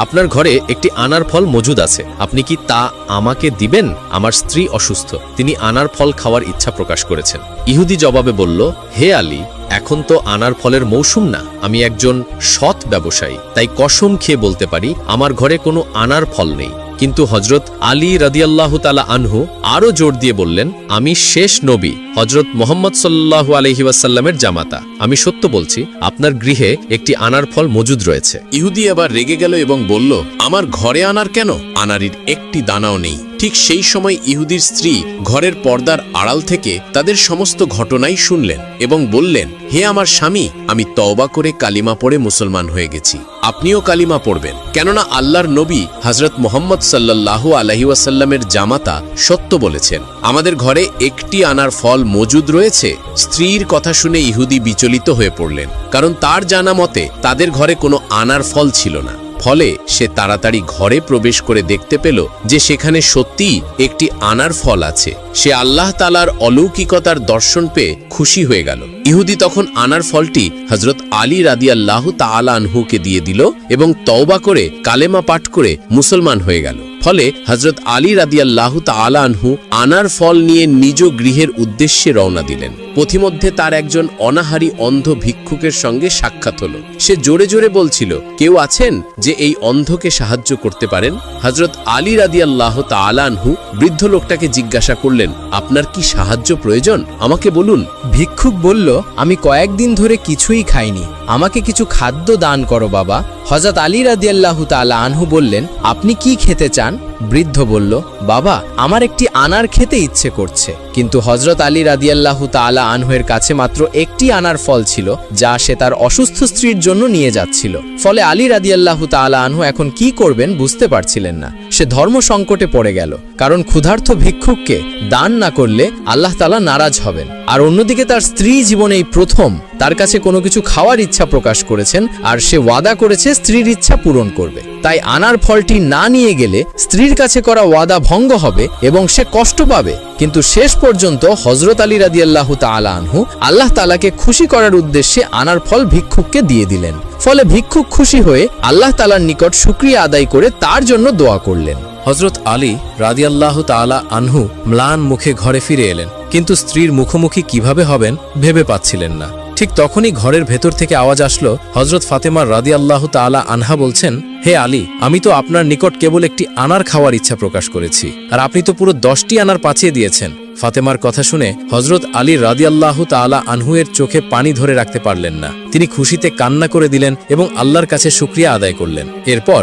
আপনার ঘরে একটি আনার ফল মজুদ আছে, আপনি কি তা আমাকে দিবেন? আমার স্ত্রী অসুস্থ, তিনি আনার ফল খাওয়ার ইচ্ছা প্রকাশ করেছেন। ইহুদি জবাবে বলল, হে আলী, এখন তো আনার ফলের মৌসুম না, আমি একজন সৎ ব্যবসায়ী, তাই কসম খেয়ে বলতে পারি আমার ঘরে কোনো আনার ফল নেই। কিন্তু হজরত আলী রাদিয়াল্লাহু তাআলা আনহু আরো জোর দিয়ে বললেন, আমি শেষ নবী হজরত মুহাম্মদ সাল্লাল্লাহু আলাইহি ওয়াসাল্লামের জামাতা, আমি সত্য বলছি আপনার গৃহে একটি আনার ফল মজুদ রয়েছে। ইহুদি আবার রেগে গেল এবং বলল, আমার ঘরে আনার কেন? আনারির একটি দানাও নেই। ঠিক সেই সময় ইহুদির স্ত্রী ঘরের পর্দার আড়াল থেকে তাদের সমস্ত ঘটনাই শুনলেন এবং বললেন, হে আমার স্বামী, আমি তওবা করে কালিমা পড়ে মুসলমান হয়ে গেছি, আপনিও কালিমা পড়বেন, কেননা আল্লাহর নবী হযরত মুহাম্মদ সাল্লাল্লাহু আলাইহি ওয়াসাল্লামের জামাতা সত্য বলেছেন, আমাদের ঘরে একটি আনার ফল মজুদ রয়েছে। স্ত্রীর কথা শুনে ইহুদি বিচলিত হয়ে পড়লেন, কারণ তার জানা মতে তাদের ঘরে কোনো আনার ফল ছিল না। ফলে সে তাড়াতাড়ি ঘরে প্রবেশ করে দেখতে পেল যে সেখানে সত্যিই একটি আনার ফল আছে। সে আল্লাহ তাআলার অলৌকিকতার দর্শন পেয়ে খুশি হয়ে গেল। ইহুদি তখন আনার ফলটি হযরত আলী রাদিয়াল্লাহু তাআলা আনহুকে দিয়ে দিল এবং তওবা করে কালেমা পাঠ করে মুসলমান হয়ে গেল। ফলে হযরত আলী রাদিয়াল্লাহু তাআলা আনহু আনার ফল নিয়ে নিজ গৃহের উদ্দেশ্যে রওনা দিলেন। পথিমধ্যে তার একজন অনাহারী অন্ধ ভিক্ষুকের সঙ্গে সাক্ষাৎ হলো। সে জোরে জোরে বলছিল, কেউ আছেন যে এই অন্ধকে সাহায্য করতে পারেন? হযরত আলী রাদিয়াল্লাহু তাআলা আনহু বৃদ্ধ লোকটাকে জিজ্ঞাসা করলেন, আপনার কি সাহায্য প্রয়োজন? আমাকে বলুন। ভিক্ষুক বলল, আমি কয়েকদিন ধরে কিছুই খাইনি, আমাকে কিছু খাদ্য দান করো বাবা। হযরত আলী রাদিয়াল্লাহু তাআলা আনহু বললেন, আপনি কি খেতে চান? বৃদ্ধ বলল, বাবা, আমার একটি আনার খেতে ইচ্ছে করছে। কিন্তু হযরত আলী রাদিয়াল্লাহু তাআলা আনহুর কাছে মাত্র একটি আনার ফল ছিল, যা সে তার অসুস্থ স্ত্রীর জন্য নিয়ে যাচ্ছিল। ফলে আলী রাদিয়াল্লাহু তাআলা আনহু এখন কি করবেন বুঝতে পারছিলেন না। সে ধর্ম সংকটে পড়ে গেল, কারণ ক্ষুধার্ত ভিক্ষুককে দান না করলে আল্লাহ তাআলা নারাজ হবেন। আর অন্যদিকে তার স্ত্রী জীবনেই প্রথম তার কাছে কোনো কিছু খাওয়ার ইচ্ছা প্রকাশ করেছেন, আর সে ওয়াদা করেছে স্ত্রীর ইচ্ছা পূরণ করবে। তাই আনার ফলটি না নিয়ে গেলে স্ত্রীর কাছে করা ওয়াদা ভঙ্গ হবে এবং সে কষ্ট পাবে। কিন্তু শেষ পর্যন্ত হযরত আলী রাদিয়াল্লাহু তাআলা আনহু আল্লাহ তাআলাকে খুশি করার উদ্দেশ্যে আনার ফল ভিক্ষুককে দিয়ে দিলেন। ফলে ভিক্ষুক খুশি হয়ে আল্লাহ তাআলার নিকট শুকরিয়া আদায় করে তার জন্য দোয়া করলেন। হযরত আলী রাদিয়াল্লাহু তাআলা আনহু ম্লান মুখে ঘরে ফিরে এলেন, কিন্তু স্ত্রীর মুখোমুখি কিভাবে হবেন ভেবে পাচ্ছিলেন না। ঠিক তখনই ঘরের ভেতর থেকে আওয়াজ আসলো, হযরত ফাতেমা রাদিয়াল্লাহু তাআলা আনহা বলছেন, হে আলী, আমি তো আপনার নিকট কেবল একটি আনার খাওয়ার ইচ্ছা প্রকাশ করেছি, আর আপনি তো পুরো 10টি আনার পাঠিয়ে দিয়েছেন। ফাতেমার কথা শুনে হযরত আলী রাদিয়াল্লাহু তাআলা আনহুয়ের চোখে পানি ধরে রাখতে পারলেন না। তিনি খুশিতে কান্না করে দিলেন এবং আল্লাহর কাছে শুকরিয়া আদায় করলেন। এরপর